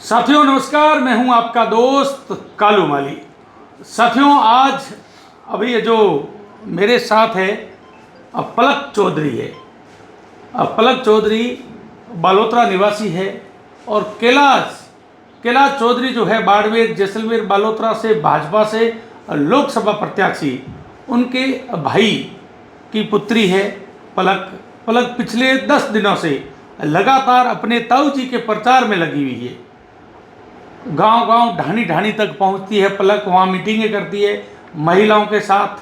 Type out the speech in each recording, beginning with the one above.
साथियों नमस्कार, मैं हूं आपका दोस्त कालू माली। साथियों आज अभी ये जो मेरे साथ है पलक चौधरी है। पलक चौधरी बालोतरा निवासी है और कैलाश चौधरी जो है बाड़मेर जैसलमेर बालोतरा से भाजपा से लोकसभा प्रत्याशी, उनके भाई की पुत्री है पलक पिछले 10 दिनों से लगातार अपने ताऊ जी के प्रचार में लगी हुई है। गांव-गांव ढाणी तक पहुंचती है पलक, वहां मीटिंगें करती है महिलाओं के साथ।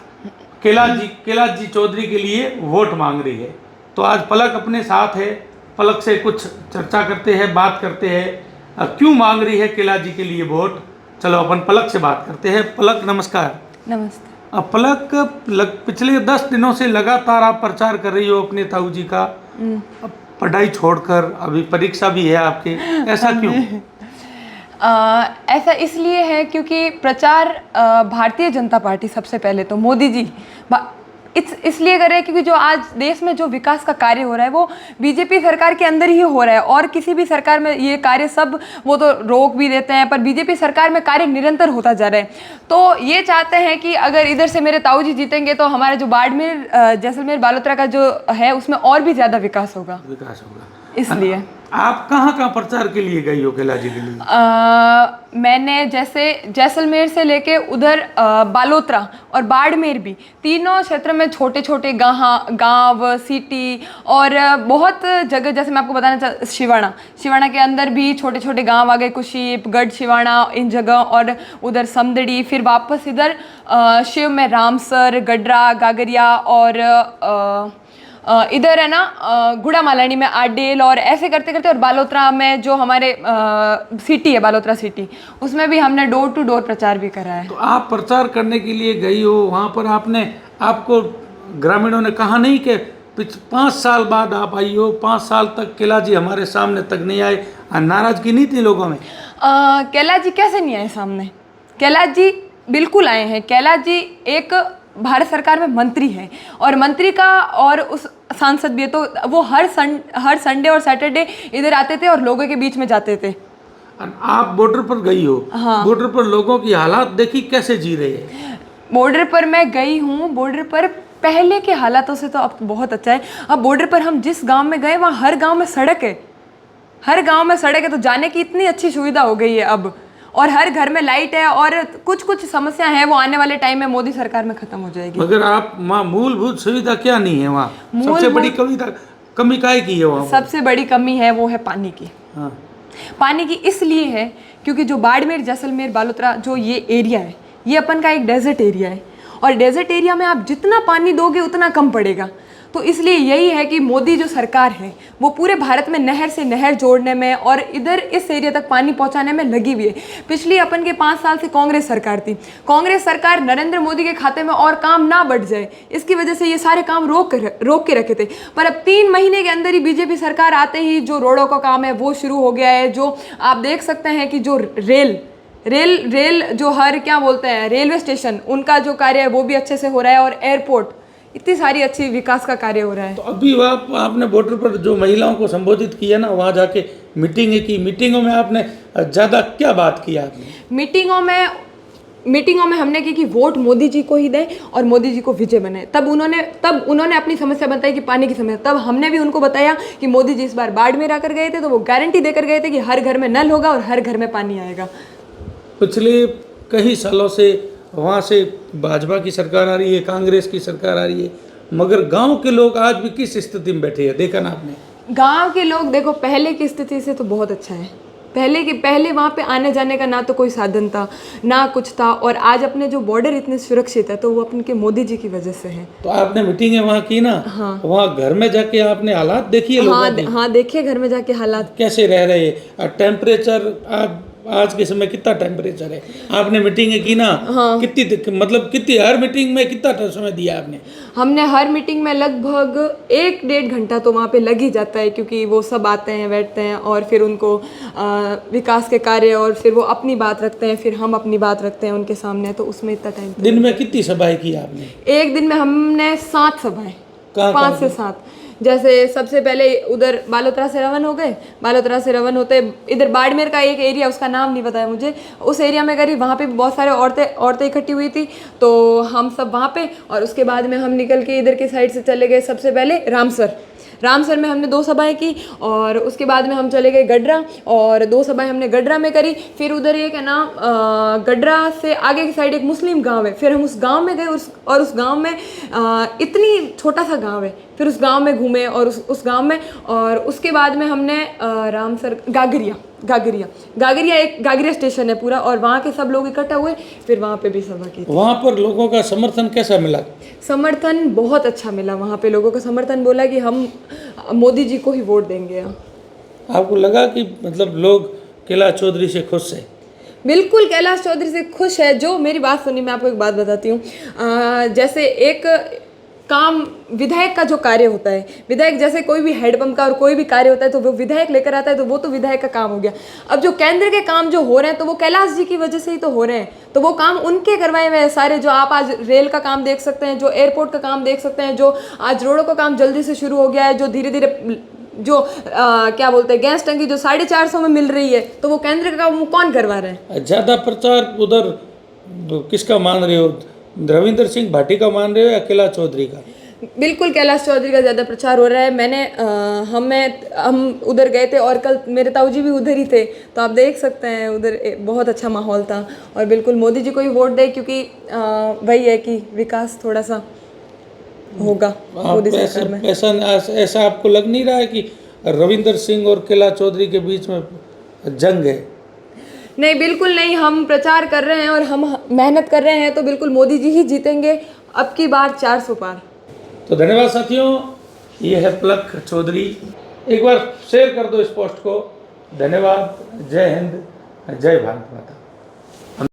कैलाश जी चौधरी के लिए वोट मांग रही है। तो आज पलक अपने साथ है, पलक से कुछ चर्चा करते हैं, बात करते हैं क्यों मांग रही है कैलाश जी के लिए वोट। चलो अपन पलक से बात करते हैं। पलक नमस्कार। नमस्ते। पलक पिछले 10 दिनों से लगातार आप प्रचार कर रही हो अपने ताऊ जी का, पढ़ाई छोड़कर। अभी परीक्षा भी है आपके, ऐसा क्यों? ऐसा इसलिए है क्योंकि प्रचार भारतीय जनता पार्टी सबसे पहले तो मोदी जी इसलिए कर रहे हैं क्योंकि जो आज देश में जो विकास का कार्य हो रहा है वो बीजेपी सरकार के अंदर ही हो रहा है। और किसी भी सरकार में ये कार्य सब वो तो रोक भी देते हैं, पर बीजेपी सरकार में कार्य निरंतर होता जा रहा है। तो ये चाहते हैं कि अगर इधर से मेरे ताऊ जी जीतेंगे तो हमारे जो बाड़मेर जैसलमेर बालोतरा का जो है उसमें और भी ज़्यादा विकास होगा। इसलिए आप कहाँ प्रचार के लिए गई हो कैलाश जी के लिए? मैंने जैसे जैसलमेर से लेके उधर बालोतरा और बाड़मेर भी, तीनों क्षेत्र में छोटे छोटे गांव सिटी और बहुत जगह, जैसे मैं आपको बताना शिवाना के अंदर भी छोटे छोटे गांव आ गए, कुशीप गढ़ शिवाना इन जगह, और उधर समदड़ी, फिर वापस इधर शिव में रामसर गडरा गागरिया और इधर है ना गुड़ा मालानी में आडेल, और ऐसे करते करते और बालोतरा में जो हमारे सिटी है बालोतरा सिटी, उसमें भी हमने डोर टू डोर प्रचार भी करा है। तो आप प्रचार करने के लिए गई हो, वहाँ पर आपको ग्रामीणों ने कहा नहीं कि 5 साल बाद आप आई हो, 5 साल तक कैलाश जी हमारे सामने तक नहीं आए? नाराजगी नहीं थी लोगों में? कैलाश जी कैसे नहीं आए सामने? कैलाश जी बिल्कुल आए हैं। कैलाश जी एक भारत सरकार में मंत्री है और मंत्री का और उस सांसद भी है, तो वो हर संडे और सैटरडे इधर आते थे और लोगों के बीच में जाते थे। आप बॉर्डर पर गई हो? हाँ। बॉर्डर पर लोगों की हालात देखी कैसे जी रहे हैं? बॉर्डर पर मैं गई हूँ। बॉर्डर पर पहले के हालातों से तो अब बहुत अच्छा है। अब बॉर्डर पर हम जिस गांव में गए वहाँ हर गांव में सड़क है, हर गांव में सड़क है, तो जाने की इतनी अच्छी सुविधा हो गई है अब, और हर घर में लाइट है, और कुछ समस्या है वो आने वाले टाइम में मोदी सरकार में खत्म हो जाएगी। मगर आप वहाँ मूलभूत सुविधा क्या नहीं है? वहाँ सबसे बड़ी कमी काहे की है? वहाँ सबसे बड़ी कमी है वो है पानी की। हाँ। पानी की इसलिए है क्योंकि जो बाड़मेर जैसलमेर बालोतरा जो ये एरिया है, ये अपन का एक डेजर्ट एरिया है, और डेजर्ट एरिया में आप जितना पानी दोगे उतना कम पड़ेगा। तो इसलिए यही है कि मोदी जो सरकार है वो पूरे भारत में नहर से नहर जोड़ने में और इधर इस एरिया तक पानी पहुंचाने में लगी हुई है। पिछली अपन के 5 साल से कांग्रेस सरकार थी। कांग्रेस सरकार नरेंद्र मोदी के खाते में और काम ना बढ़ जाए, इसकी वजह से ये सारे काम रोक के रखे थे। पर अब 3 महीने के अंदर ही बीजेपी सरकार आते ही जो रोडों का काम है वो शुरू हो गया है। जो आप देख सकते हैं कि जो रेल जो क्या बोलते हैं रेलवे स्टेशन, उनका जो कार्य है वो भी अच्छे से हो रहा है, और एयरपोर्ट, इतनी सारी अच्छी विकास का कार्य हो रहा है। तो अभी आपने बॉर्डर पर जो महिलाओं को संबोधित किया ना, वहाँ जाके मीटिंगें की, मीटिंगों में आपने ज़्यादा क्या बात किया आपने? मीटिंगों में हमने की कि वोट मोदी जी को ही दें और मोदी जी को विजय बनाए। तब उन्होंने अपनी समस्या बताई कि पानी की समस्या। तब हमने भी उनको बताया कि मोदी जी इस बार बाड़मेर आकर गए थे तो वो गारंटी देकर गए थे कि हर घर में नल होगा और हर घर में पानी आएगा। पिछले कई सालों से वहाँ से भाजपा की सरकार आ रही है, कांग्रेस की सरकार आ रही है, मगर गांव के लोग आज भी किस स्थिति में बैठे हैं? देखा ना आपने? गांव के लोग देखो पहले की स्थिति से तो बहुत अच्छा है। पहले वहाँ पे आने जाने का ना तो कोई साधन था ना कुछ था, और आज अपने जो बॉर्डर इतने सुरक्षित है तो वो अपन के मोदी जी की वजह से है। तो आपने मीटिंगें वहाँ की ना? हाँ। वहाँ घर में जाके आपने हालात देखिए लोगों के? हाँ देखिए घर में जाके हालात कैसे रह रहे हैं। टेम्परेचर आज के समय कितना टेम्परेचर है? आपने मीटिंगें की ना? हाँ। कितनी हर मीटिंग में कितना समय दिया आपने? हमने हर मीटिंग में लगभग 1-1.5 घंटा तो वहाँ पे लग ही जाता है, क्योंकि वो सब आते हैं बैठते हैं और फिर उनको विकास के कार्य, और फिर वो अपनी बात रखते हैं, फिर हम अपनी बात रखते हैं उनके सामने, तो उसमें इतना टाइम। दिन में कितनी सभाएं की आपने? एक दिन में हमने 7 सभाएं, 5 से 7। जैसे सबसे पहले उधर बालोतरा से रवाना हो गए, बालोतरा से रवाना होते इधर बाड़मेर का एक एरिया, उसका नाम नहीं पता है मुझे, उस एरिया में गई, वहाँ पे भी बहुत सारे औरतें इकट्ठी हुई थी, तो हम सब वहाँ पे। और उसके बाद में हम निकल के इधर की साइड से चले गए सबसे पहले रामसर में हमने 2 सभाएं की, और उसके बाद में हम चले गए गडरा, और 2 सभाएं हमने गडरा में करी। फिर उधर एक है ना गडरा से आगे की साइड एक मुस्लिम गांव है, फिर हम उस गांव में गए, उस गांव में इतनी छोटा सा गांव है, फिर उस गांव में घूमे, और उस गांव में, और उसके बाद में हमने रामसर गागरिया स्टेशन है पूरा, और वहाँ के सब लोग इकट्ठा हुए, फिर वहाँ पे भी सभा की। वहाँ पर लोगों का समर्थन कैसा मिला? समर्थन बहुत अच्छा मिला, वहाँ पे लोगों का समर्थन बोला कि हम मोदी जी को ही वोट देंगे। आपको लगा कि मतलब लोग कैलाश चौधरी से खुश है? बिल्कुल कैलाश चौधरी से खुश है। जो मेरी बात सुनी, मैं आपको एक बात बताती हूँ। जैसे एक काम विधायक का जो कार्य होता है, विधायक जैसे कोई भी हेडपंप का और कोई भी कार्य होता है तो वो विधायक लेकर आता है, तो वो तो विधायक का काम हो गया। अब जो केंद्र के काम जो हो रहे हैं तो वो कैलाश जी की वजह से ही तो हो रहे हैं, तो वो काम उनके करवाए हुए हैं सारे। जो आप आज रेल का काम देख सकते हैं, जो एयरपोर्ट का काम देख सकते हैं, जो आज रोडों का काम जल्दी से शुरू हो गया है, जो धीरे धीरे जो क्या बोलते हैं गैस टंकी जो 450 में मिल रही है, तो वो केंद्र का काम कौन करवा रहे हैं? ज़्यादा प्रचार उधर किसका मान रहे हो, रविंदर सिंह भाटी का मान रहे हो या कैलाश चौधरी का? बिल्कुल कैलाश चौधरी का ज़्यादा प्रचार हो रहा है। हम उधर गए थे, और कल मेरे ताऊ जी भी उधर ही थे, तो आप देख सकते हैं उधर बहुत अच्छा माहौल था। और बिल्कुल मोदी जी को ही वोट दे, क्योंकि वही है कि विकास थोड़ा सा होगा मोदी सरकार में। ऐसा आपको लग नहीं रहा है कि रविंदर सिंह और कैलाश चौधरी के बीच में जंग है? नहीं, बिल्कुल नहीं। हम प्रचार कर रहे हैं और हम मेहनत कर रहे हैं, तो बिल्कुल मोदी जी ही जीतेंगे अब की बार 400 पार। तो धन्यवाद साथियों, ये है पलक चौधरी। एक बार शेयर कर दो इस पोस्ट को। धन्यवाद। जय हिंद, जय भारत माता।